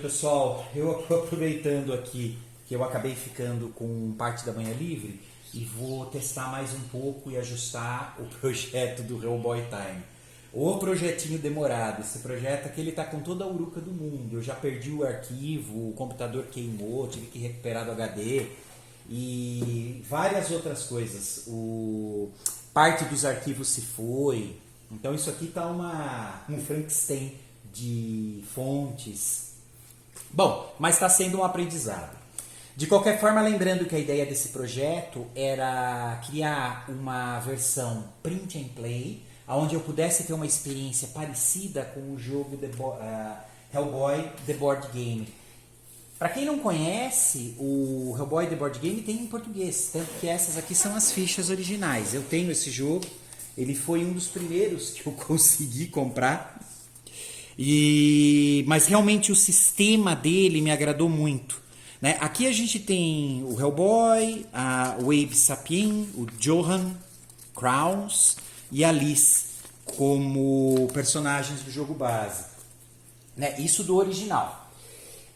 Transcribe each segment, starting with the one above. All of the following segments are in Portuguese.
pessoal, eu aproveitando aqui que eu acabei ficando com parte da manhã livre e vou testar mais um pouco e ajustar o projeto do Hellboy Time. O projetinho demorado, esse projeto aqui ele tá com toda a uruca do mundo. Eu já perdi o arquivo, o computador queimou, tive que recuperar do HD e várias outras coisas. Parte dos arquivos se foi. Então isso aqui tá um Frankenstein de fontes. Bom, mas está sendo um aprendizado. De qualquer forma, lembrando que a ideia desse projeto era criar uma versão print and play, onde eu pudesse ter uma experiência parecida com o jogo Hellboy The Board Game. Para quem não conhece, o Hellboy The Board Game tem em português, tanto que essas aqui são as fichas originais. Eu tenho esse jogo, ele foi um dos primeiros que eu consegui comprar, mas realmente o sistema dele me agradou muito. Né? Aqui a gente tem o Hellboy, o Abe Sapien, o Johan Kraus e a Liz como personagens do jogo base. Né? Isso do original.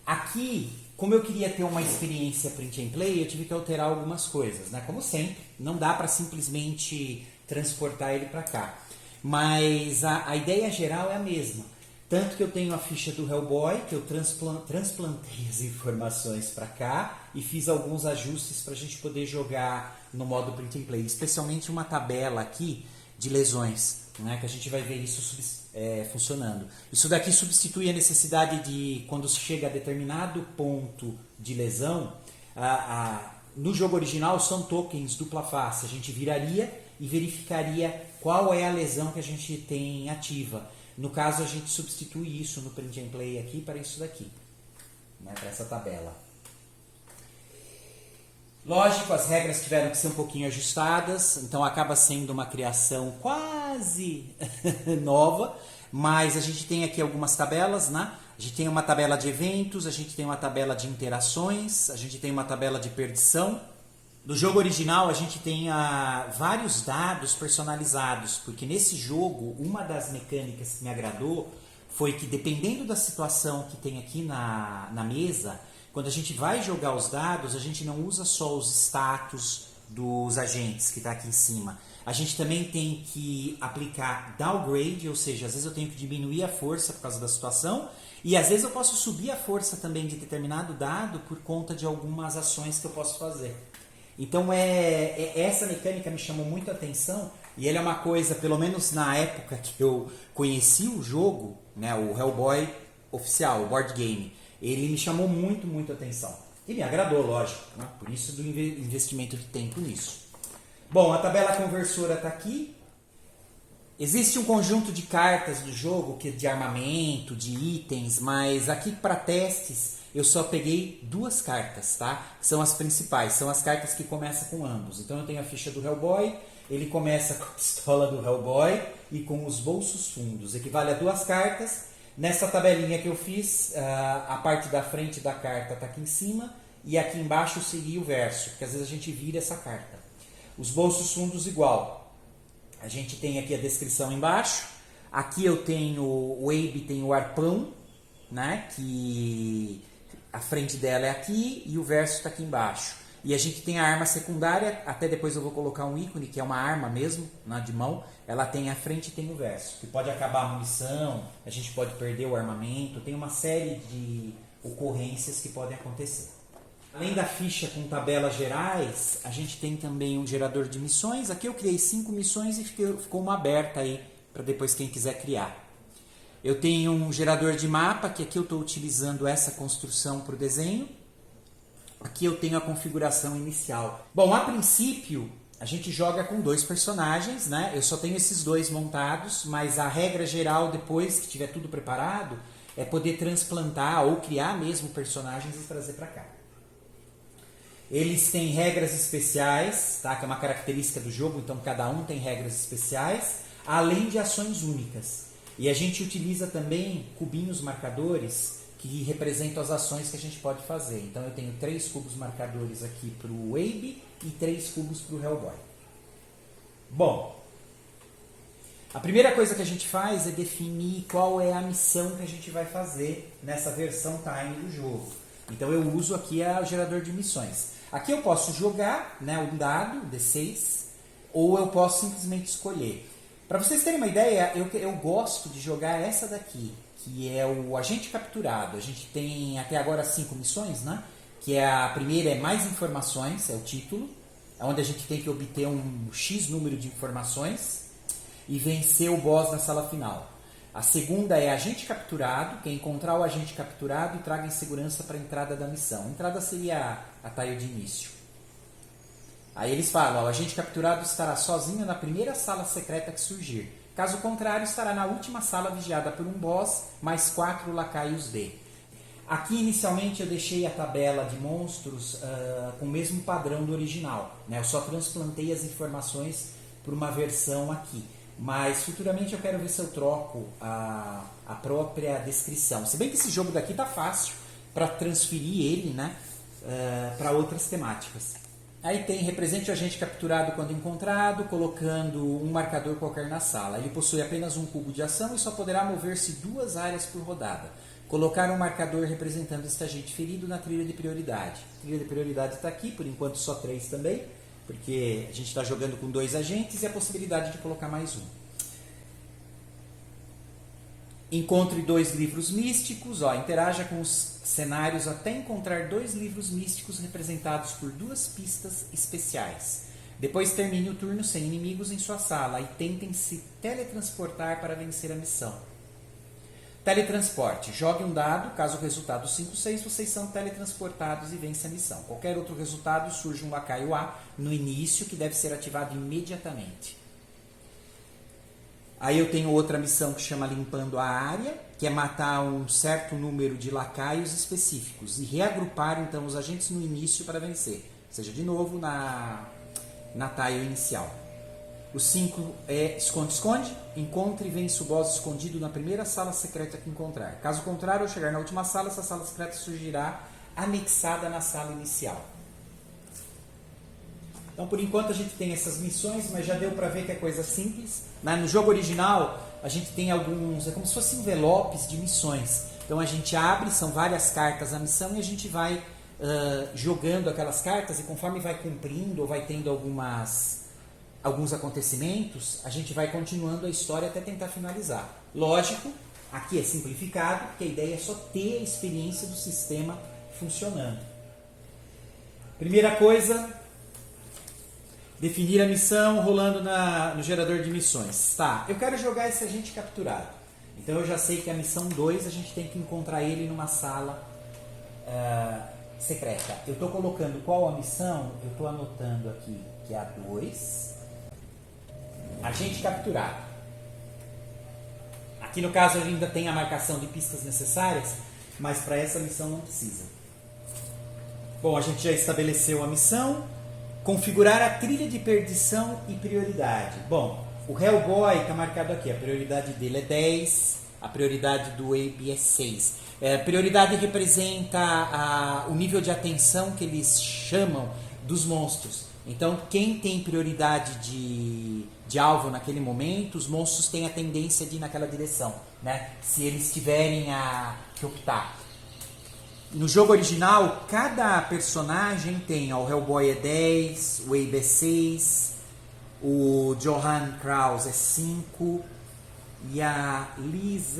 Aqui, como eu queria ter uma experiência print and play, eu tive que alterar algumas coisas. Né? Como sempre, não dá para simplesmente transportar ele para cá. Mas a ideia geral é a mesma. Tanto que eu tenho a ficha do Hellboy, que eu transplantei as informações para cá e fiz alguns ajustes para a gente poder jogar no modo print and play. Especialmente uma tabela aqui de lesões, né, que a gente vai ver isso funcionando. Isso daqui substitui a necessidade de, quando se chega a determinado ponto de lesão, no jogo original são tokens dupla face. A gente viraria e verificaria qual é a lesão que a gente tem ativa. No caso, a gente substitui isso no print and play aqui para isso daqui, né, para essa tabela. Lógico, as regras tiveram que ser um pouquinho ajustadas, então acaba sendo uma criação quase nova, mas a gente tem aqui algumas tabelas, né? A gente tem uma tabela de eventos, a gente tem uma tabela de interações, a gente tem uma tabela de perdição. No jogo original a gente tem vários dados personalizados, porque nesse jogo uma das mecânicas que me agradou foi que, dependendo da situação que tem aqui na mesa, quando a gente vai jogar os dados, a gente não usa só os status dos agentes que está aqui em cima. A gente também tem que aplicar downgrade, ou seja, às vezes eu tenho que diminuir a força por causa da situação, e às vezes eu posso subir a força também de determinado dado por conta de algumas ações que eu posso fazer. Então essa mecânica me chamou muito a atenção, e ele é uma coisa, pelo menos na época que eu conheci o jogo, né, o Hellboy oficial, o board game, ele me chamou muito a atenção. E me agradou, lógico, né? Por isso do investimento de tempo nisso. Bom, a tabela conversora está aqui. Existe um conjunto de cartas do jogo, de armamento, de itens, mas aqui para testes eu só peguei 2 cartas, tá? Que são as principais, são as cartas que começam com ambos. Então eu tenho a ficha do Hellboy, ele começa com a pistola do Hellboy e com os bolsos fundos. Equivale a 2 cartas. Nessa tabelinha que eu fiz, a parte da frente da carta está aqui em cima e aqui embaixo seria o verso, porque às vezes a gente vira essa carta. Os bolsos fundos igual. A gente tem aqui a descrição embaixo. Aqui eu tenho, o Abe tem o arpão, né, que a frente dela é aqui e o verso está aqui embaixo. E a gente tem a arma secundária, até depois eu vou colocar um ícone, que é uma arma mesmo, né, de mão. Ela tem a frente e tem o verso, que pode acabar a munição, a gente pode perder o armamento, tem uma série de ocorrências que podem acontecer. Além da ficha com tabelas gerais, a gente tem também um gerador de missões. Aqui eu criei 5 missões e ficou uma aberta aí, para depois quem quiser criar. Eu tenho um gerador de mapa, que aqui eu estou utilizando essa construção para o desenho. Aqui eu tenho a configuração inicial. Bom, a princípio, a gente joga com 2 personagens, né? Eu só tenho esses 2 montados, mas a regra geral, depois que tiver tudo preparado, é poder transplantar ou criar mesmo personagens e trazer para cá. Eles têm regras especiais, tá? Que é uma característica do jogo, então cada um tem regras especiais, além de ações únicas. E a gente utiliza também cubinhos marcadores que representam as ações que a gente pode fazer. Então eu tenho 3 cubos marcadores aqui para o Abe e 3 cubos para o Hellboy. Bom, A primeira coisa que a gente faz é definir qual é a missão que a gente vai fazer nessa versão Time do jogo. Então eu uso aqui o gerador de missões. Aqui eu posso jogar, né, um dado, D6, ou eu posso simplesmente escolher. Para vocês terem uma ideia, eu gosto de jogar essa daqui, que é o Agente Capturado. A gente tem até agora 5 missões, né? Que é a primeira é Mais Informações, é o título, onde a gente tem que obter um X número de informações e vencer o boss na sala final. A segunda é Agente Capturado, que é encontrar o agente capturado e traga em segurança para a entrada da missão. A entrada seria a tile de início. Aí eles falam, o agente capturado estará sozinho na primeira sala secreta que surgir. Caso contrário, estará na última sala vigiada por um boss, mais 4 lacaios D. Aqui, inicialmente, eu deixei a tabela de monstros com o mesmo padrão do original, né? Eu só transplantei as informações para uma versão aqui. Mas, futuramente, eu quero ver se eu troco a própria descrição. Se bem que esse jogo daqui tá fácil para transferir ele, né, para outras temáticas. Aí tem represente o agente capturado quando encontrado, colocando um marcador qualquer na sala. Ele possui apenas um cubo de ação e só poderá mover-se 2 áreas por rodada. Colocar um marcador representando este agente ferido na trilha de prioridade. A trilha de prioridade está aqui, por enquanto só 3 também, porque a gente está jogando com 2 agentes e a possibilidade de colocar mais um. Encontre 2 livros místicos, interaja com os cenários até encontrar 2 livros místicos representados por 2 pistas especiais. Depois termine o turno sem inimigos em sua sala e tentem se teletransportar para vencer a missão. Teletransporte. Jogue um dado, caso o resultado 5-6, vocês são teletransportados e vence a missão. Qualquer outro resultado, surge um lacaio A no início que deve ser ativado imediatamente. Aí eu tenho outra missão que chama Limpando a Área, que é matar um certo número de lacaios específicos e reagrupar então os agentes no início para vencer. Ou seja, de novo na tile inicial. O 5 é esconde-esconde, encontre e vence o boss escondido na primeira sala secreta que encontrar. Caso contrário, ao chegar na última sala, essa sala secreta surgirá anexada na sala inicial. Então, por enquanto, a gente tem essas missões, mas já deu para ver que é coisa simples. No jogo original, a gente tem alguns, é como se fossem envelopes de missões. Então, a gente abre, são várias cartas a missão e a gente vai jogando aquelas cartas e conforme vai cumprindo ou vai tendo alguns acontecimentos, a gente vai continuando a história até tentar finalizar. Lógico, aqui é simplificado, porque a ideia é só ter a experiência do sistema funcionando. Primeira coisa, definir a missão rolando no gerador de missões. Tá, eu quero jogar esse agente capturado. Então eu já sei que a missão 2 a gente tem que encontrar ele numa sala secreta. Eu estou colocando qual a missão, eu estou anotando aqui que é a 2. Agente capturado. Aqui no caso ainda tem a marcação de pistas necessárias, mas para essa missão não precisa. Bom, a gente já estabeleceu a missão. Configurar a trilha de perdição e prioridade. Bom, o Hellboy está marcado aqui. A prioridade dele é 10, a prioridade do Abe é 6. A prioridade representa o nível de atenção que eles chamam dos monstros. Então, quem tem prioridade de alvo naquele momento, os monstros têm a tendência de ir naquela direção, né? Se eles tiverem que optar. No jogo original, cada personagem tem, o Hellboy é 10, o Abe é 6, o Johann Kraus é 5 e a Liz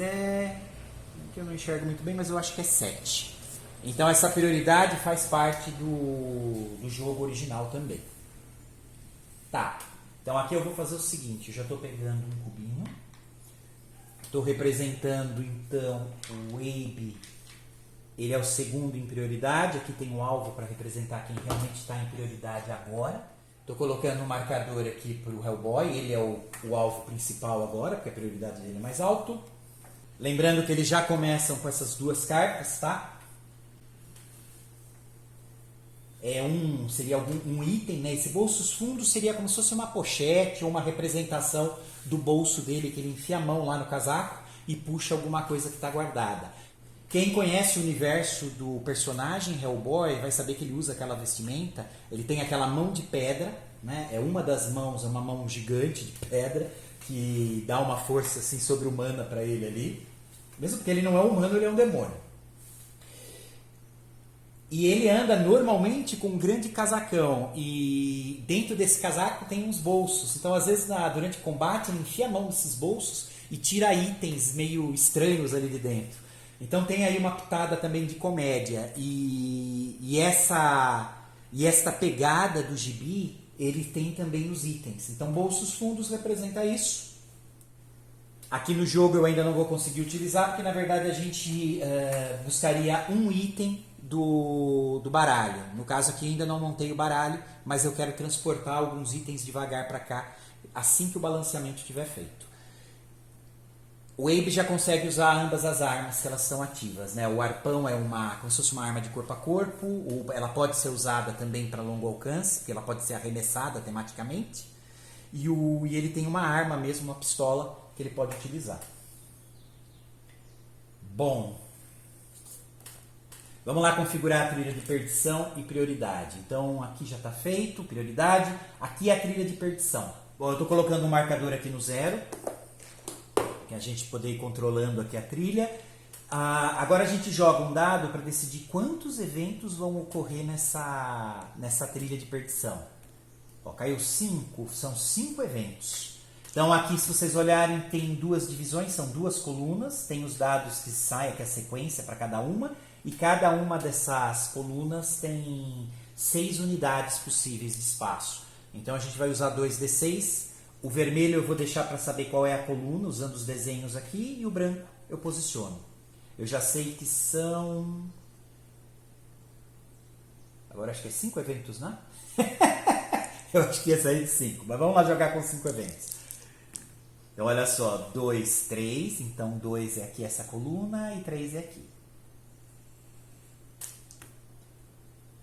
que eu não enxergo muito bem, mas eu acho que é 7. Então essa prioridade faz parte do jogo original também. Tá, então aqui eu vou fazer o seguinte, eu já estou pegando um cubinho, estou representando então o Abe. Ele é o segundo em prioridade. Aqui tem um alvo para representar quem realmente está em prioridade agora. Estou colocando um marcador aqui para o Hellboy. Ele é o alvo principal agora, porque a prioridade dele é mais alto. Lembrando que eles já começam com essas 2 cartas, tá? Seria um item, né? Esse bolsos fundos seria como se fosse uma pochete ou uma representação do bolso dele, que ele enfia a mão lá no casaco e puxa alguma coisa que está guardada. Quem conhece o universo do personagem Hellboy vai saber que ele usa aquela vestimenta. Ele tem aquela mão de pedra, né? É uma das mãos, é uma mão gigante de pedra, que dá uma força assim sobre-humana para ele ali. Mesmo porque ele não é humano, ele é um demônio. E ele anda normalmente com um grande casacão. E dentro desse casaco tem uns bolsos. Então, às vezes, durante o combate, ele enfia a mão nesses bolsos e tira itens meio estranhos ali de dentro. Então, tem aí uma pitada também de comédia. E esta pegada do gibi, ele tem também os itens. Então, bolsos fundos representa isso. Aqui no jogo eu ainda não vou conseguir utilizar, porque na verdade a gente buscaria um item do baralho. No caso aqui ainda não montei o baralho, mas eu quero transportar alguns itens devagar para cá, assim que o balanceamento estiver feito. O Abe já consegue usar ambas as armas que elas são ativas, né? O arpão é como se fosse uma arma de corpo a corpo, ela pode ser usada também para longo alcance, porque ela pode ser arremessada tematicamente, e ele tem uma arma mesmo, uma pistola, que ele pode utilizar. Bom, vamos lá configurar a trilha de perdição e prioridade. Então aqui já está feito, prioridade. Aqui é a trilha de perdição. Bom, eu estou colocando um marcador aqui no 0, que a gente poder ir controlando aqui a trilha. Agora a gente joga um dado para decidir quantos eventos vão ocorrer nessa trilha de perdição. Ó, caiu 5, são 5 eventos. Então aqui, se vocês olharem, tem duas divisões, são duas colunas, tem os dados que saem, que é a sequência para cada uma, e cada uma dessas colunas tem 6 unidades possíveis de espaço. Então a gente vai usar 2d6, o vermelho eu vou deixar para saber qual é a coluna, usando os desenhos aqui, e o branco eu posiciono. Eu já sei que são... Agora acho que é 5 eventos, né? Eu acho que ia sair de 5, mas vamos lá jogar com 5 eventos. Então, olha só, 2, 3, então 2 é aqui essa coluna e 3 é aqui.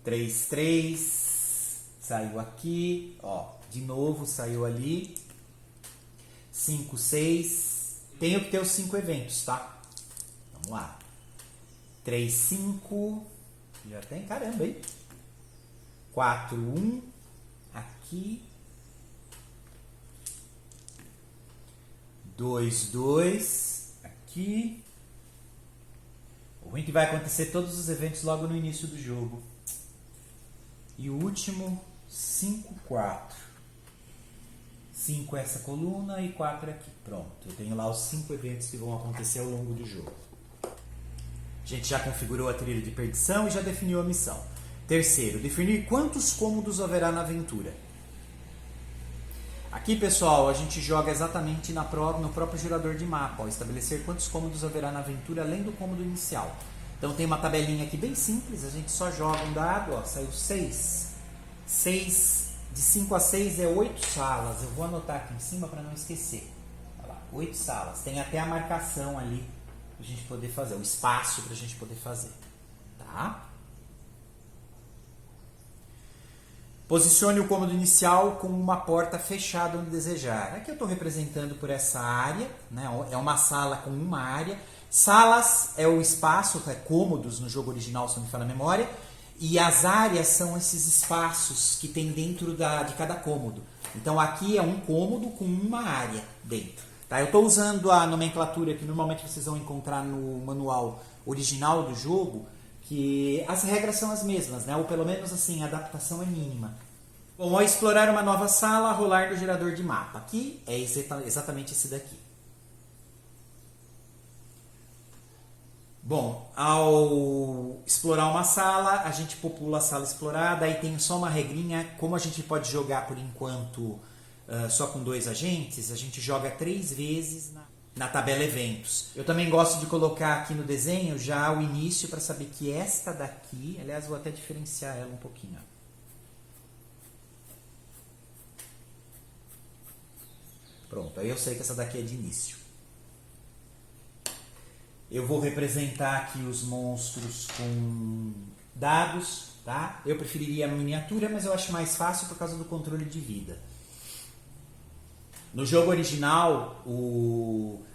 3, 3, saiu aqui, ó, de novo saiu ali. 5, 6, tenho que ter os 5 eventos, tá? Vamos lá. 3, 5, já tem, caramba, hein? 4, 1, aqui. 2, 2, aqui. O ruim é que vai acontecer todos os eventos logo no início do jogo. E o último, 5, 4. 5 é essa coluna e 4 é aqui. Pronto, eu tenho lá os 5 eventos que vão acontecer ao longo do jogo. A gente já configurou a trilha de perdição e já definiu a missão. Terceiro, definir quantos cômodos haverá na aventura. Aqui, pessoal, a gente joga exatamente no próprio gerador de mapa, ó, estabelecer quantos cômodos haverá na aventura além do cômodo inicial. Então tem uma tabelinha aqui bem simples, a gente só joga um dado, ó, saiu 6. 6, de 5 a 6 é 8 salas, eu vou anotar aqui em cima para não esquecer. Olha lá, 8 salas, tem até a marcação ali para a gente poder fazer, o espaço para a gente poder fazer. Tá? Posicione o cômodo inicial com uma porta fechada onde desejar. Aqui eu estou representando por essa área, né? É uma sala com uma área. Salas é o espaço, é cômodos no jogo original, se não me falha a memória. E as áreas são esses espaços que tem dentro de cada cômodo. Então aqui é um cômodo com uma área dentro. Tá? Eu estou usando a nomenclatura que normalmente vocês vão encontrar no manual original do jogo, que as regras são as mesmas, né? Ou pelo menos assim, a adaptação é mínima. Bom, ao explorar uma nova sala, rolar no gerador de mapa. Aqui é exatamente esse daqui. Bom, ao explorar uma sala, a gente popula a sala explorada, aí tem só uma regrinha, como a gente pode jogar por enquanto só com 2 agentes, a gente joga 3 vezes na tabela eventos. Eu também gosto de colocar aqui no desenho já o início para saber que esta daqui, aliás, vou até diferenciar ela um pouquinho. Pronto, aí eu sei que essa daqui é de início. Eu vou representar aqui os monstros com dados, tá? Eu preferiria a miniatura, mas eu acho mais fácil por causa do controle de vida. No jogo original,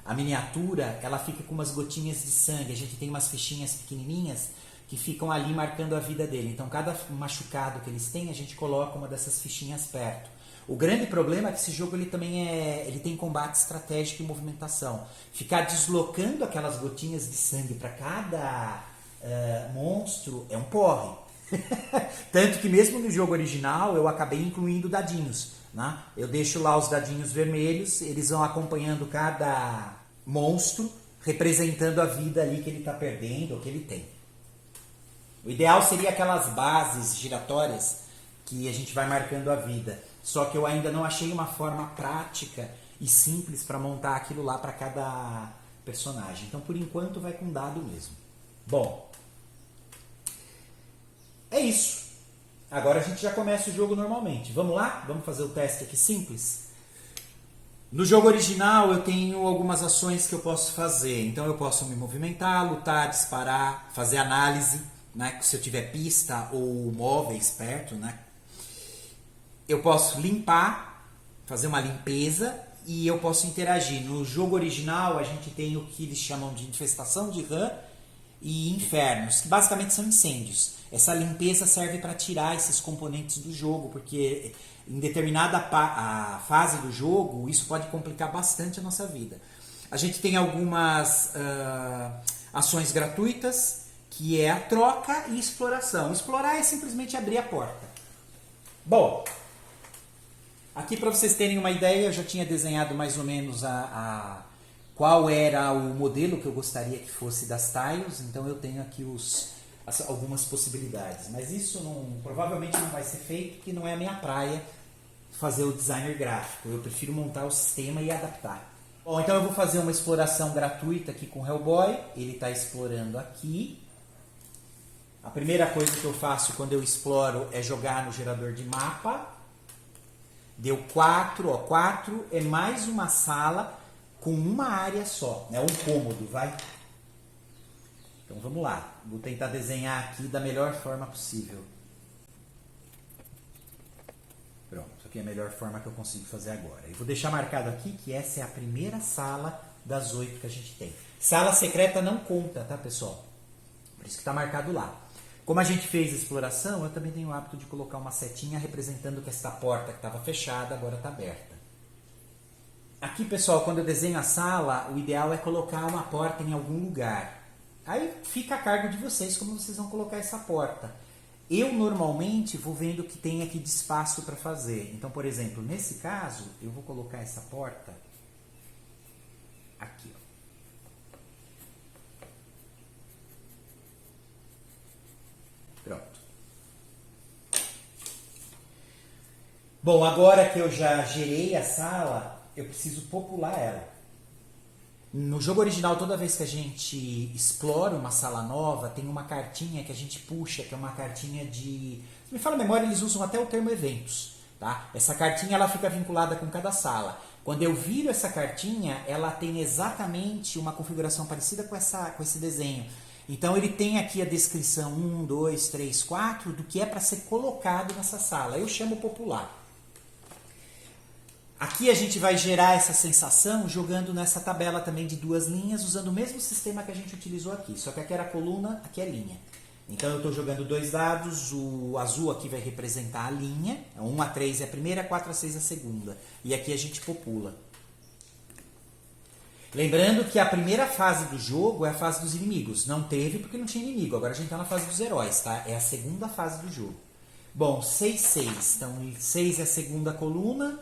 a miniatura, ela fica com umas gotinhas de sangue. A gente tem umas fichinhas pequenininhas que ficam ali marcando a vida dele. Então, cada machucado que eles têm, a gente coloca uma dessas fichinhas perto. O grande problema é que esse jogo ele também ele tem combate estratégico e movimentação. Ficar deslocando aquelas gotinhas de sangue para cada monstro é um porre. Tanto que mesmo no jogo original eu acabei incluindo dadinhos. Né? Eu deixo lá os dadinhos vermelhos, eles vão acompanhando cada monstro, representando a vida ali que ele está perdendo ou que ele tem. O ideal seria aquelas bases giratórias que a gente vai marcando a vida. Só que eu ainda não achei uma forma prática e simples para montar aquilo lá para cada personagem. Então, por enquanto, vai com dado mesmo. Bom, é isso. Agora a gente já começa o jogo normalmente. Vamos lá? Vamos fazer o teste aqui simples? No jogo original eu tenho algumas ações que eu posso fazer. Então eu posso me movimentar, lutar, disparar, fazer análise, né? Se eu tiver pista ou móveis perto, né? Eu posso limpar, fazer uma limpeza e eu posso interagir. No jogo original a gente tem o que eles chamam de infestação de rã e infernos, que basicamente são incêndios. Essa limpeza serve para tirar esses componentes do jogo, porque em determinada fase do jogo isso pode complicar bastante a nossa vida. A gente tem algumas ações gratuitas, que é a troca e exploração. Explorar é simplesmente abrir a porta. Bom, aqui para vocês terem uma ideia, eu já tinha desenhado mais ou menos qual era o modelo que eu gostaria que fosse das tiles, então eu tenho aqui algumas possibilidades. Mas isso provavelmente não vai ser feito, porque não é a minha praia fazer o designer gráfico. Eu prefiro montar o sistema e adaptar. Bom, então eu vou fazer uma exploração gratuita aqui com o Hellboy. Ele está explorando aqui. A primeira coisa que eu faço quando eu exploro é jogar no gerador de mapa. Deu 4, ó, 4 é mais uma sala com uma área só, né? Um cômodo, vai? Então vamos lá, vou tentar desenhar aqui da melhor forma possível. Pronto, isso aqui é a melhor forma que eu consigo fazer agora. Eu vou deixar marcado aqui que essa é a primeira sala das 8 que a gente tem. Sala secreta não conta, tá, pessoal? Por isso que está marcado lá. Como a gente fez a exploração, eu também tenho o hábito de colocar uma setinha representando que esta porta que estava fechada agora está aberta. Aqui, pessoal, quando eu desenho a sala, o ideal é colocar uma porta em algum lugar. Aí fica a cargo de vocês como vocês vão colocar essa porta. Eu normalmente vou vendo o que tem aqui de espaço para fazer. Então, por exemplo, nesse caso, eu vou colocar essa porta aqui, ó. Pronto. Bom, agora que eu já gerei a sala, eu preciso popular ela. No jogo original, toda vez que a gente explora uma sala nova, tem uma cartinha que a gente puxa, que é uma cartinha de... Se me fala a memória, eles usam até o termo eventos. Tá? Essa cartinha ela fica vinculada com cada sala. Quando eu viro essa cartinha, ela tem exatamente uma configuração parecida com esse desenho. Então ele tem aqui a descrição 1, 2, 3, 4 do que é para ser colocado nessa sala. Eu chamo popular. Aqui a gente vai gerar essa sensação jogando nessa tabela também de 2 linhas, usando o mesmo sistema que a gente utilizou aqui. Só que aqui era coluna, aqui é linha. Então eu estou jogando 2 dados, o azul aqui vai representar a linha. 1 a 3 é a primeira, 4 a 6 é a segunda. E aqui a gente popula. Lembrando que a primeira fase do jogo é a fase dos inimigos. Não teve porque não tinha inimigo. Agora a gente está na fase dos heróis, tá? É a segunda fase do jogo. Bom, 6, 6. Então 6 é a segunda coluna.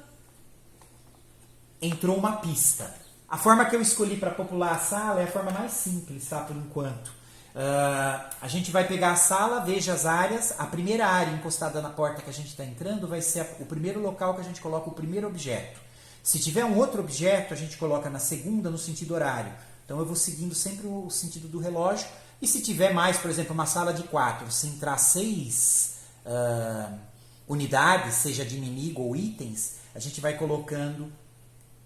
Entrou uma pista. A forma que eu escolhi para popular a sala é a forma mais simples, tá? Por enquanto. A gente vai pegar a sala, veja as áreas. A primeira área encostada na porta que a gente está entrando vai ser o primeiro local que a gente coloca o primeiro objeto. Se tiver um outro objeto, a gente coloca na segunda no sentido horário. Então eu vou seguindo sempre o sentido do relógio. E se tiver mais, por exemplo, uma sala de 4, se entrar 6 unidades, seja de inimigo ou itens, a gente vai colocando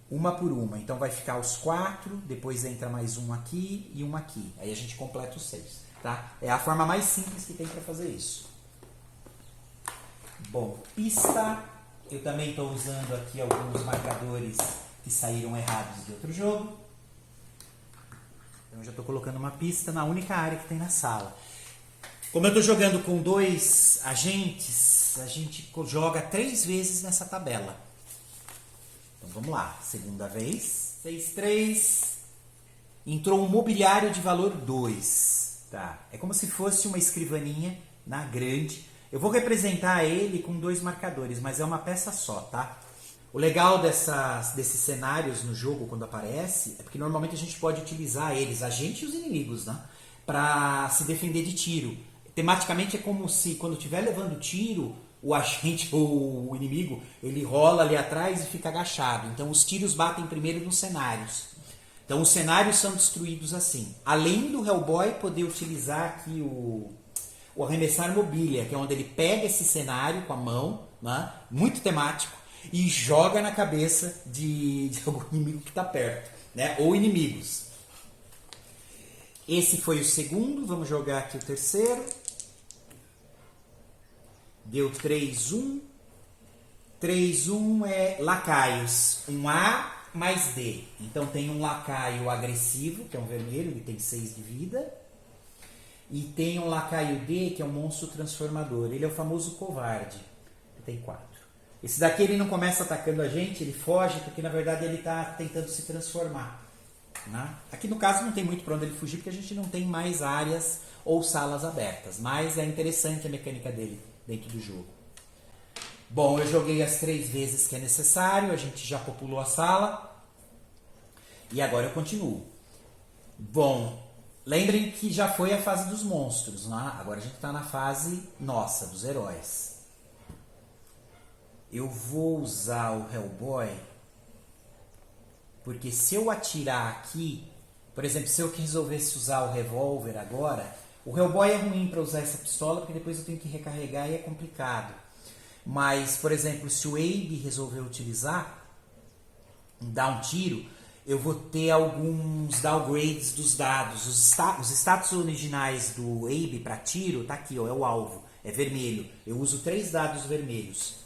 uma por uma. Então vai ficar os 4, depois entra mais um aqui e um aqui. Aí a gente completa os 6. Tá? É a forma mais simples que tem para fazer isso. Bom, pista. Eu também estou usando aqui alguns marcadores que saíram errados de outro jogo. Então eu já estou colocando uma pista na única área que tem na sala. Como eu estou jogando com 2 agentes, a gente joga 3 vezes nessa tabela. Então vamos lá, segunda vez. 6-3. Entrou um mobiliário de valor 2. Tá? É como se fosse uma escrivaninha na grande. Eu vou representar ele com 2 marcadores, mas é uma peça só, tá? O legal desses cenários no jogo, quando aparece, é porque normalmente a gente pode utilizar eles, a gente e os inimigos, né? Para se defender de tiro. Tematicamente é como se, quando estiver levando tiro, o agente ou o inimigo, ele rola ali atrás e fica agachado. Então os tiros batem primeiro nos cenários. Então os cenários são destruídos assim. Além do Hellboy poder utilizar aqui o arremessar mobília, que é onde ele pega esse cenário com a mão, né, muito temático, e joga na cabeça de algum inimigo que está perto, né, ou inimigos. Esse foi o segundo, vamos jogar aqui o terceiro. Deu 3-1. 3-1 é lacaios, um A mais D. Então tem um lacaio agressivo, que é um vermelho, ele tem 6 de vida. E tem um lacaio D, que é um monstro transformador. Ele é o famoso covarde, ele tem 4. Esse daqui ele não começa atacando a gente, ele foge, porque na verdade ele está tentando se transformar. Né? Aqui no caso não tem muito para onde ele fugir, porque a gente não tem mais áreas ou salas abertas. Mas é interessante a mecânica dele dentro do jogo. Bom, eu joguei as 3 vezes que é necessário, a gente já populou a sala. E agora eu continuo. Bom, lembrem que já foi a fase dos monstros, né? Agora a gente está na fase nossa, dos heróis. Eu vou usar o Hellboy, porque se eu atirar aqui, por exemplo, se eu resolvesse usar o revólver agora, o Hellboy é ruim para usar essa pistola, porque depois eu tenho que recarregar e é complicado. Mas, por exemplo, se o Abe resolver utilizar, dar um tiro, eu vou ter alguns downgrades dos dados. Os status originais do Abe para tiro, tá aqui, ó, é o alvo, é vermelho. Eu uso 3 dados vermelhos.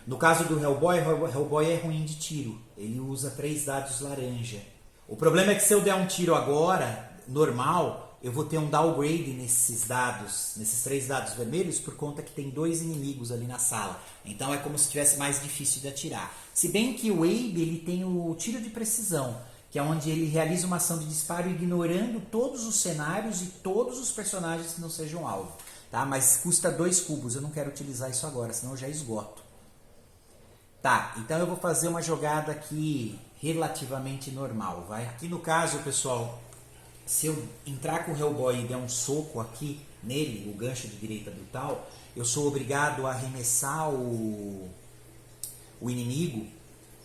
No caso do Hellboy, o Hellboy é ruim de tiro. Ele usa 3 dados laranja. O problema é que se eu der um tiro agora, normal, eu vou ter um downgrade nesses dados, nesses 3 dados vermelhos, por conta que tem 2 inimigos ali na sala. Então é como se tivesse mais difícil de atirar. Se bem que o Abe ele tem o tiro de precisão, que é onde ele realiza uma ação de disparo ignorando todos os cenários e todos os personagens que não sejam alvo. Tá? Mas custa 2 cubos, eu não quero utilizar isso agora, senão eu já esgoto. Tá, então eu vou fazer uma jogada aqui relativamente normal, vai? Aqui no caso, pessoal, se eu entrar com o Hellboy e der um soco aqui nele, o gancho de direita brutal, eu sou obrigado a arremessar o inimigo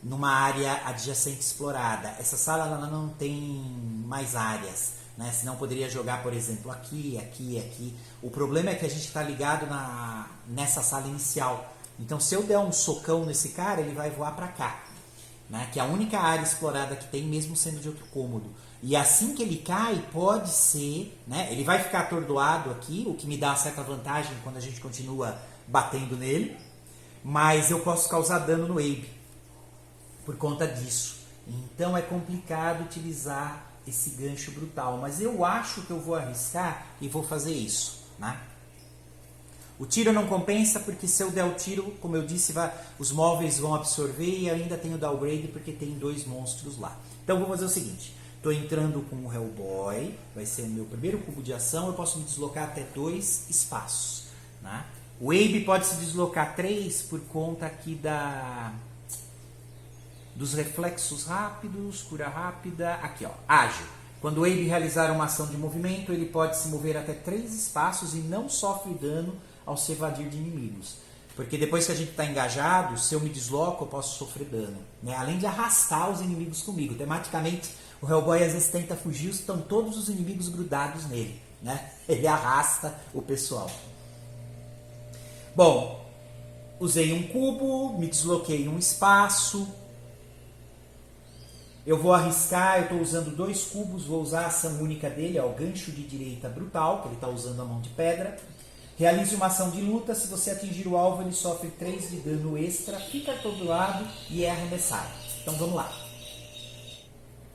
numa área adjacente explorada. Essa sala ela não tem mais áreas, né? Senão poderia jogar, por exemplo, aqui, aqui, aqui. O problema é que a gente está ligado nessa sala inicial. Então, se eu der um socão nesse cara, ele vai voar para cá, né? Que é a única área explorada que tem, mesmo sendo de outro cômodo. E assim que ele cai, pode ser, né? Ele vai ficar atordoado aqui, o que me dá uma certa vantagem quando a gente continua batendo nele. Mas eu posso causar dano no Abe por conta disso. Então é complicado utilizar esse gancho brutal. Mas eu acho que eu vou arriscar e vou fazer isso, né? O tiro não compensa porque se eu der o tiro, como eu disse, os móveis vão absorver e ainda tem o downgrade porque tem 2 monstros lá. Então vou fazer o seguinte. Estou entrando com o Hellboy, vai ser o meu primeiro cubo de ação, eu posso me deslocar até 2 espaços. Né? O Abe pode se deslocar 3 por conta aqui dos reflexos rápidos, cura rápida, aqui ó, ágil. Quando o Abe realizar uma ação de movimento, ele pode se mover até 3 espaços e não sofre dano ao se evadir de inimigos. Porque depois que a gente está engajado, se eu me desloco, eu posso sofrer dano. Né? Além de arrastar os inimigos comigo. Tematicamente, o Hellboy às vezes tenta fugir, estão todos os inimigos grudados nele. Né? Ele arrasta o pessoal. Bom, usei um cubo, me desloquei em um espaço. Eu vou arriscar, eu estou usando 2 cubos, vou usar a ação única dele, ó, o gancho de direita brutal, que ele está usando a mão de pedra. Realize uma ação de luta, se você atingir o alvo, ele sofre 3 de dano extra, fica atordoado e é arremessado. Então vamos lá.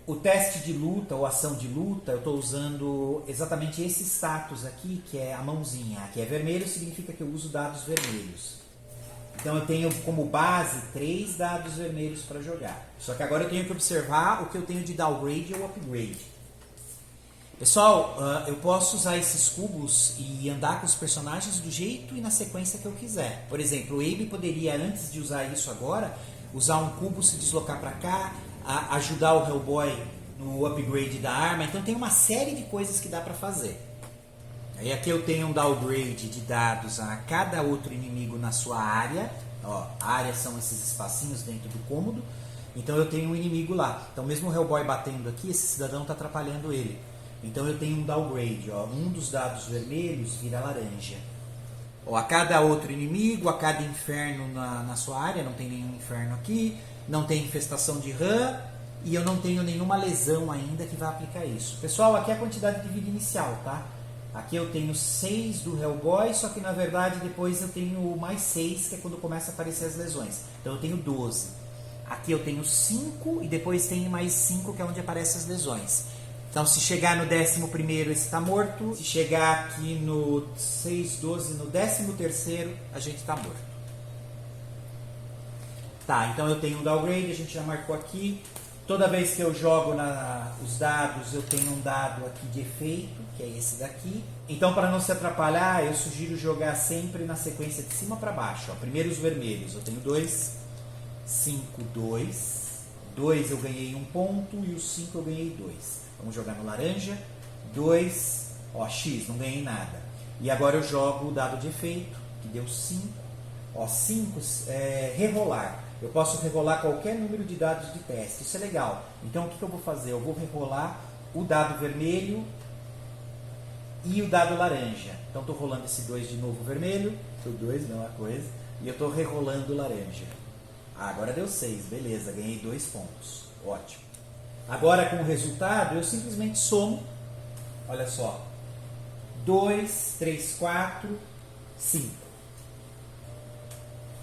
O teste de luta ou ação de luta, eu estou usando exatamente esse status aqui, que é a mãozinha. Aqui é vermelho, significa que eu uso dados vermelhos. Então eu tenho como base 3 dados vermelhos para jogar. Só que agora eu tenho que observar o que eu tenho de downgrade ou upgrade. Pessoal, eu posso usar esses cubos e andar com os personagens do jeito e na sequência que eu quiser. Por exemplo, o Abe poderia, antes de usar isso agora, usar um cubo, se deslocar para cá, ajudar o Hellboy no upgrade da arma. Então tem uma série de coisas que dá para fazer. Aí aqui eu tenho um downgrade de dados a cada outro inimigo na sua área. Ó, área são esses espacinhos dentro do cômodo. Então eu tenho um inimigo lá. Então mesmo o Hellboy batendo aqui, esse cidadão está atrapalhando ele. Então eu tenho um downgrade. Ó, um dos dados vermelhos vira laranja. Ó, a cada outro inimigo, a cada inferno na sua área. Não tem nenhum inferno aqui. Não tem infestação de RAM. E eu não tenho nenhuma lesão ainda que vá aplicar isso. Pessoal, aqui é a quantidade de vida inicial, tá? Aqui eu tenho 6 do Hellboy, só que na verdade depois eu tenho mais 6, que é quando começa a aparecer as lesões. Então eu tenho 12. Aqui eu tenho 5 e depois tem mais 5, que é onde aparecem as lesões. Então se chegar no 11º, esse está morto. Se chegar aqui no 6, 12, no 13º, a gente está morto. Tá, então eu tenho um downgrade, a gente já marcou aqui. Toda vez que eu jogo os dados, eu tenho um dado aqui de efeito, que é esse daqui. Então, para não se atrapalhar, eu sugiro jogar sempre na sequência de cima para baixo. Ó. Primeiro os vermelhos, eu tenho 2, 5, 2. 2 eu ganhei 1 ponto e o 5 eu ganhei 2. Vamos jogar no laranja. 2, ó, X, não ganhei nada. E agora eu jogo o dado de efeito, que deu 5. Ó, 5 é rerolar. Eu posso rerolar qualquer número de dados de teste. Isso é legal. Então, o que eu vou fazer? Eu vou rerolar o dado vermelho e o dado laranja. Então, estou rolando esse 2 de novo vermelho. O 2, mesma coisa. E eu estou rerolando o laranja. Agora deu 6. Beleza, ganhei 2 pontos. Ótimo. Agora, com o resultado, eu simplesmente somo. Olha só. 2, 3, 4, 5.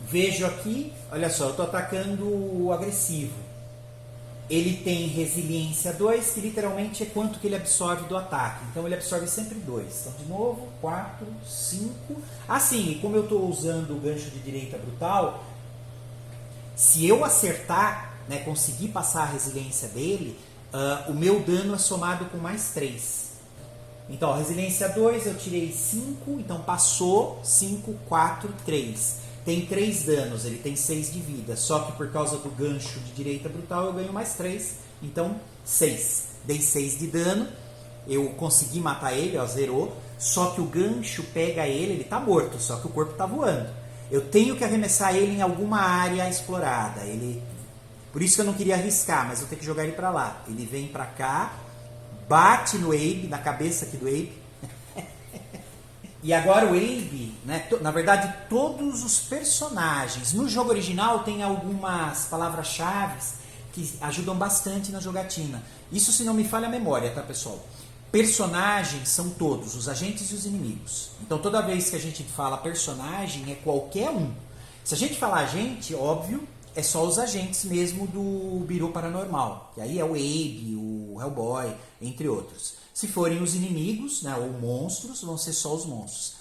Vejo aqui, olha só, eu estou atacando o agressivo. Ele tem resiliência 2, que literalmente é quanto que ele absorve do ataque. Então ele absorve sempre 2. Então de novo, 4, 5. Assim, e como eu estou usando o gancho de direita brutal, se eu acertar, né, conseguir passar a resiliência dele, o meu dano é somado com mais 3. Então, ó, resiliência 2, eu tirei 5, então passou 5, 4, 3. Tem 3 danos, ele tem 6 de vida. Só que por causa do gancho de direita brutal eu ganho mais 3. Então 6. Dei 6 de dano. Eu consegui matar ele, ó, zerou. Só que o gancho pega ele tá morto, só que o corpo tá voando. Eu tenho que arremessar ele em alguma área explorada. Por isso que eu não queria arriscar, mas eu tenho que jogar ele para lá. Ele vem para cá, bate no Abe, na cabeça aqui do Abe. E agora o Abe, né, na verdade todos os personagens, no jogo original tem algumas palavras-chave que ajudam bastante na jogatina. Isso se não me falha a memória, tá pessoal? Personagens são todos, os agentes e os inimigos. Então toda vez que a gente fala personagem é qualquer um. Se a gente falar agente, óbvio, é só os agentes mesmo do Bureau Paranormal. Que aí é o Abe, o Hellboy, entre outros. Se forem os inimigos, né, ou monstros, vão ser só os monstros.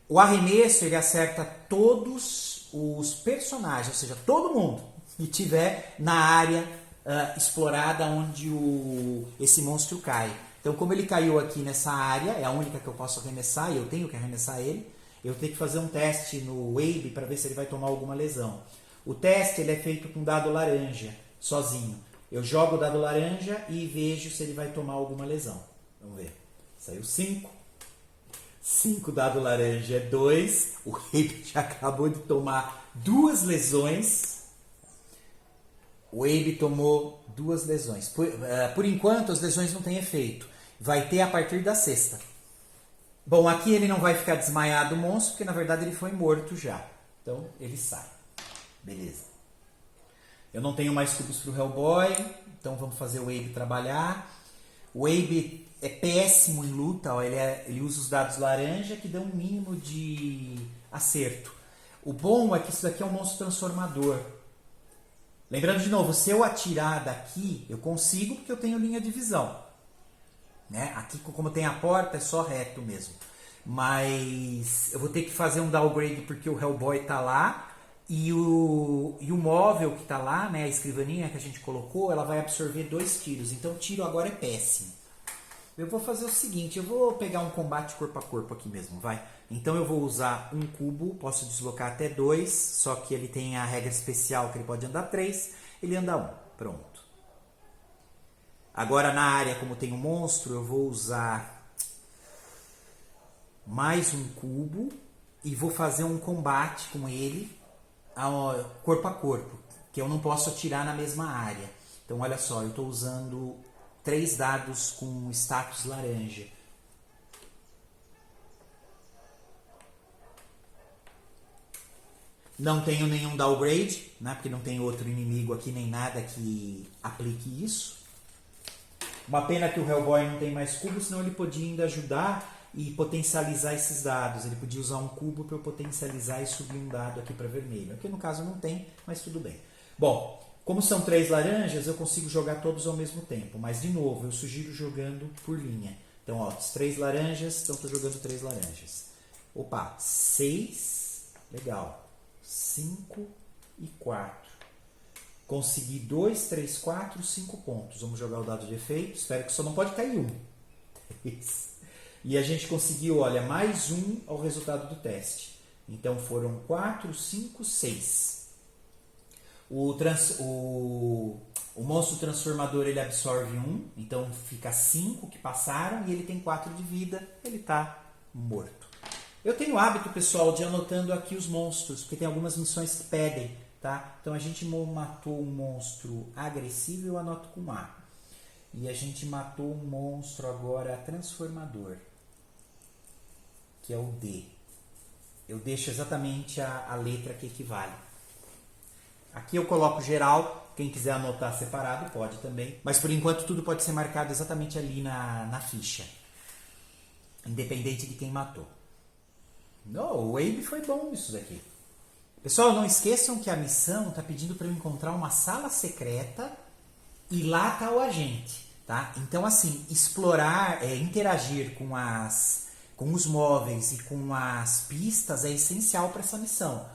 O arremesso, ele acerta todos os personagens, ou seja, todo mundo que estiver na área explorada onde esse monstro cai. Então, como ele caiu aqui nessa área, é a única que eu posso arremessar, e eu tenho que arremessar ele, eu tenho que fazer um teste no Abe para ver se ele vai tomar alguma lesão. O teste ele é feito com dado laranja, sozinho. Eu jogo o dado laranja e vejo se ele vai tomar alguma lesão. Vamos ver. Saiu 5. 5 dado laranja é 2. O Abe já acabou de tomar 2 lesões. O Abe tomou 2 lesões. Por enquanto, as lesões não têm efeito. Vai ter a partir da 6ª. Bom, aqui ele não vai ficar desmaiado o monstro, porque na verdade ele foi morto já. Então, ele sai. Beleza. Eu não tenho mais cubos para o Hellboy, então vamos fazer o Abe trabalhar. O Abe é péssimo em luta, ó, ele usa os dados laranja que dão um mínimo de acerto. O bom é que isso daqui é um monstro transformador. Lembrando de novo, se eu atirar daqui, eu consigo porque eu tenho linha de visão. Né? Aqui, como tem a porta, é só reto mesmo. Mas eu vou ter que fazer um downgrade porque o Hellboy está lá E o móvel que está lá, né, a escrivaninha que a gente colocou, ela vai absorver 2 tiros. Então o tiro agora é péssimo. Eu vou fazer o seguinte, eu vou pegar um combate corpo a corpo aqui mesmo, vai. Então eu vou usar um cubo, posso deslocar até 2, só que ele tem a regra especial que ele pode andar 3, ele anda 1. Pronto. Agora na área, como tem um monstro, eu vou usar mais um cubo e vou fazer um combate com ele corpo a corpo, que eu não posso atirar na mesma área. Então olha só, eu estou usando 3 dados com status laranja. Não tenho nenhum downgrade, né, porque não tem outro inimigo aqui nem nada que aplique isso. Uma pena que o Hellboy não tem mais cubos, senão ele podia ainda ajudar e potencializar esses dados. Ele podia usar um cubo para eu potencializar e subir um dado aqui para vermelho. Aqui no caso não tem, mas tudo bem. Bom, como são 3 laranjas, eu consigo jogar todos ao mesmo tempo. Mas, de novo, eu sugiro jogando por linha. Então, ó, 3 laranjas, então estou jogando 3 laranjas. Opa, 6, legal. 5 e 4. Consegui 2, 3, 4, 5 pontos. Vamos jogar o dado de efeito. Espero que só não pode cair 1. E a gente conseguiu, olha, mais 1 ao resultado do teste. Então foram 4, 5, 6. O monstro transformador ele absorve 1, então fica 5 que passaram e ele tem 4 de vida, ele está morto. Eu tenho o hábito, pessoal, de anotando aqui os monstros, porque tem algumas missões que pedem, tá? Então a gente matou um monstro agressivo, eu anoto com A. E a gente matou um monstro agora transformador, que é o D. Eu deixo exatamente a letra que equivale. Aqui eu coloco geral, quem quiser anotar separado pode também. Mas por enquanto tudo pode ser marcado exatamente ali na ficha. Independente de quem matou. Não, o Abe foi bom isso daqui. Pessoal, não esqueçam que a missão está pedindo para eu encontrar uma sala secreta e lá está o agente. Tá? Então assim, explorar, interagir com os móveis e com as pistas é essencial para essa missão.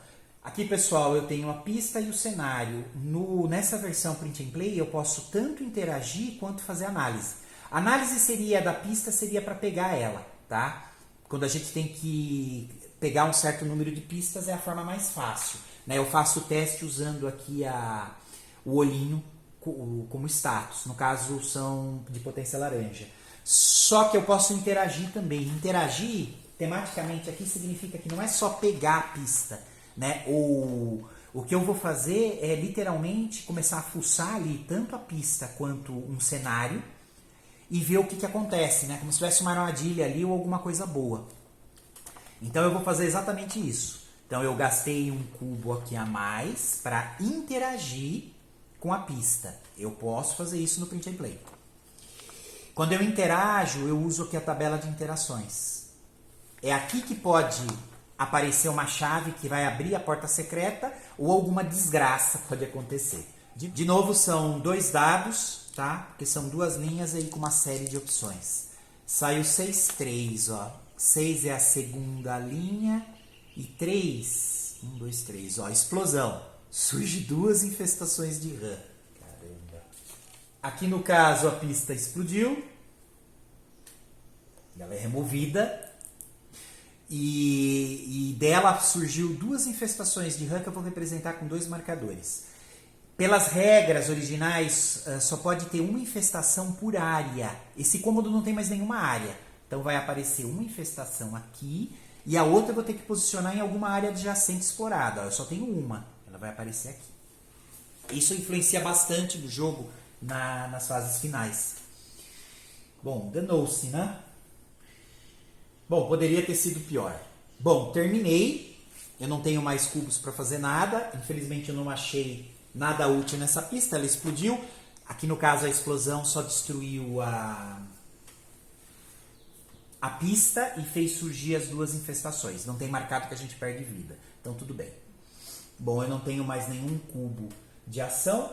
Aqui, pessoal, eu tenho a pista e o cenário. Nessa versão Print and Play, eu posso tanto interagir quanto fazer análise. A análise da pista seria para pegar ela, tá? Quando a gente tem que pegar um certo número de pistas, é a forma mais fácil, né? Eu faço o teste usando aqui o olhinho como status. No caso, são de potência laranja. Só que eu posso interagir também. Interagir, tematicamente, aqui significa que não é só pegar a pista, né? O que eu vou fazer é literalmente começar a fuçar ali tanto a pista quanto um cenário e ver o que acontece, né? Como se tivesse uma armadilha ali ou alguma coisa boa. Então eu vou fazer exatamente isso. Então eu gastei um cubo aqui a mais para interagir com a pista. Eu posso fazer isso no Print and Play. Quando eu interajo, eu uso aqui a tabela de interações. É aqui que pode aparecer uma chave que vai abrir a porta secreta ou alguma desgraça pode acontecer. De novo, são 2 dados, tá? Porque são 2 linhas aí com uma série de opções. Saiu 6, 3, ó. 6 é a segunda linha e 3, 1, 2, 3, ó, explosão. Surge 2 infestações de rã. Caramba. Aqui no caso a pista explodiu. Ela é removida. E dela surgiu 2 infestações de rã que eu vou representar com 2 marcadores. Pelas regras originais, só pode ter uma infestação por área. Esse cômodo não tem mais nenhuma área. Então vai aparecer uma infestação aqui e a outra eu vou ter que posicionar em alguma área adjacente explorada. Eu só tenho uma, ela vai aparecer aqui. Isso influencia bastante no jogo nas fases finais. Bom, danou-se, né? Bom, poderia ter sido pior. Bom, terminei. Eu não tenho mais cubos para fazer nada. Infelizmente eu não achei nada útil nessa pista. Ela explodiu. Aqui no caso a explosão só destruiu a pista e fez surgir as 2 infestações. Não tem marcado que a gente perde vida. Então tudo bem. Bom, eu não tenho mais nenhum cubo de ação.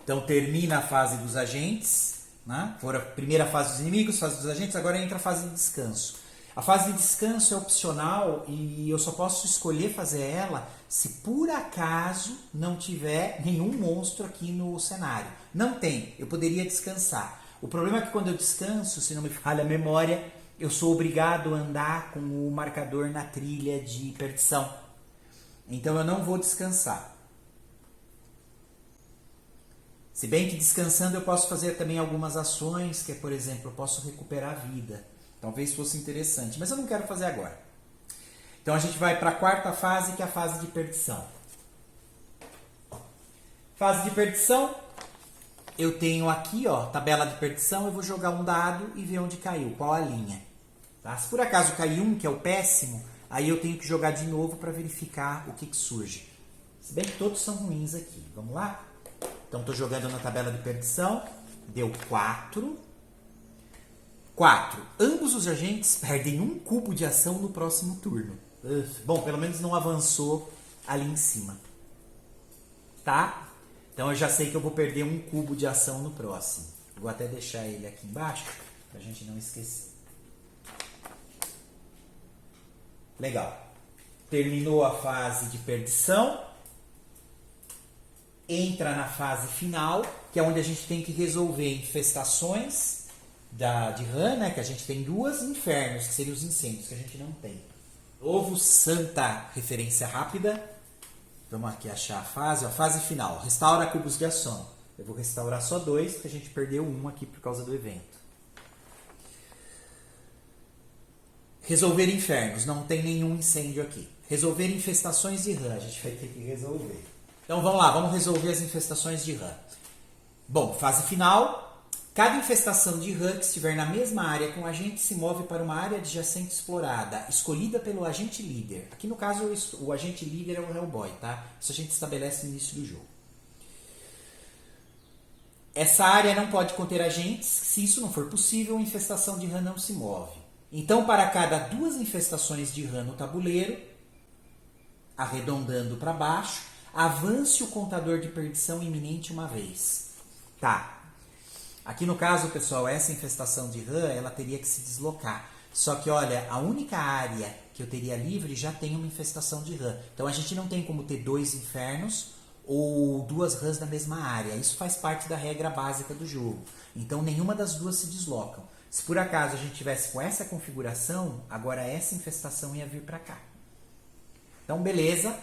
Então termina a fase dos agentes. Né? Foi a primeira fase dos inimigos, fase dos agentes. Agora entra a fase de descanso. A fase de descanso é opcional e eu só posso escolher fazer ela se por acaso não tiver nenhum monstro aqui no cenário. Não tem, eu poderia descansar. O problema é que quando eu descanso, se não me falha a memória, eu sou obrigado a andar com o marcador na trilha de perdição. Então eu não vou descansar. Se bem que descansando eu posso fazer também algumas ações, que é, por exemplo, eu posso recuperar a vida. Talvez fosse interessante, mas eu não quero fazer agora. Então a gente vai para a quarta fase, que é a fase de perdição. Fase de perdição, eu tenho aqui, ó, tabela de perdição, eu vou jogar um dado e ver onde caiu, qual a linha. Tá? Se por acaso cair um, que é o péssimo, aí eu tenho que jogar de novo para verificar o que surge. Se bem que todos são ruins aqui. Vamos lá? Então estou jogando na tabela de perdição, deu 4. 4. Ambos os agentes perdem um cubo de ação no próximo turno. Bom, pelo menos não avançou ali em cima. Tá? Então eu já sei que eu vou perder um cubo de ação no próximo. Vou até deixar ele aqui embaixo, pra gente não esquecer. Legal. Terminou a fase de perdição. Entra na fase final, que é onde a gente tem que resolver infestações de rã, né? Que a gente tem 2, infernos, que seriam os incêndios, que a gente não tem. Ovo Santa, referência rápida. Vamos aqui achar a fase. Ó, fase final, restaura cubos de ação. Eu vou restaurar só 2, porque a gente perdeu 1 aqui por causa do evento. Resolver infernos, não tem nenhum incêndio aqui. Resolver infestações de rã, a gente vai ter que resolver. Então vamos lá, vamos resolver as infestações de rã. Bom, fase final. Cada infestação de rã que estiver na mesma área com o agente se move para uma área adjacente explorada, escolhida pelo agente líder. Aqui no caso o agente líder é o Hellboy, tá? Isso a gente estabelece no início do jogo. Essa área não pode conter agentes, se isso não for possível, a infestação de rã não se move. Então, para cada 2 infestações de rã no tabuleiro, arredondando para baixo, avance o contador de perdição iminente uma vez. Tá. Aqui no caso, pessoal, essa infestação de rã, ela teria que se deslocar. Só que, olha, a única área que eu teria livre já tem uma infestação de rã. Então, a gente não tem como ter 2 infernos ou 2 rãs na mesma área. Isso faz parte da regra básica do jogo. Então, nenhuma das duas se deslocam. Se por acaso a gente tivesse com essa configuração, agora essa infestação ia vir para cá. Então, beleza.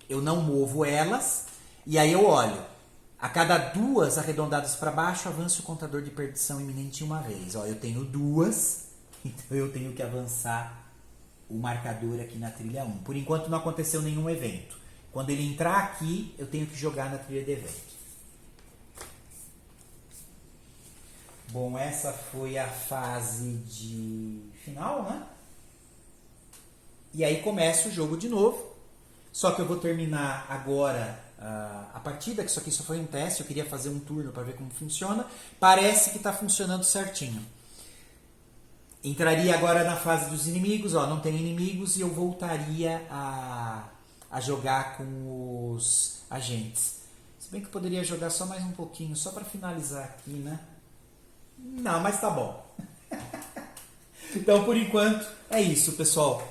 Eu não movo elas. E aí eu olho. A cada 2 arredondadas para baixo, avance o contador de perdição iminente uma vez. Ó, eu tenho 2, então eu tenho que avançar o marcador aqui na trilha 1. Por enquanto não aconteceu nenhum evento. Quando ele entrar aqui, eu tenho que jogar na trilha de evento. Bom, essa foi a fase de final, né? E aí começa o jogo de novo. Só que eu vou terminar agora a partida, que isso aqui só foi um teste, eu queria fazer um turno para ver como funciona. Parece que está funcionando certinho. Entraria agora na fase dos inimigos, ó, não tem inimigos, e eu voltaria a jogar com os agentes. Se bem que eu poderia jogar só mais um pouquinho, só para finalizar aqui, né? Não, mas tá bom. Então, por enquanto, é isso, pessoal.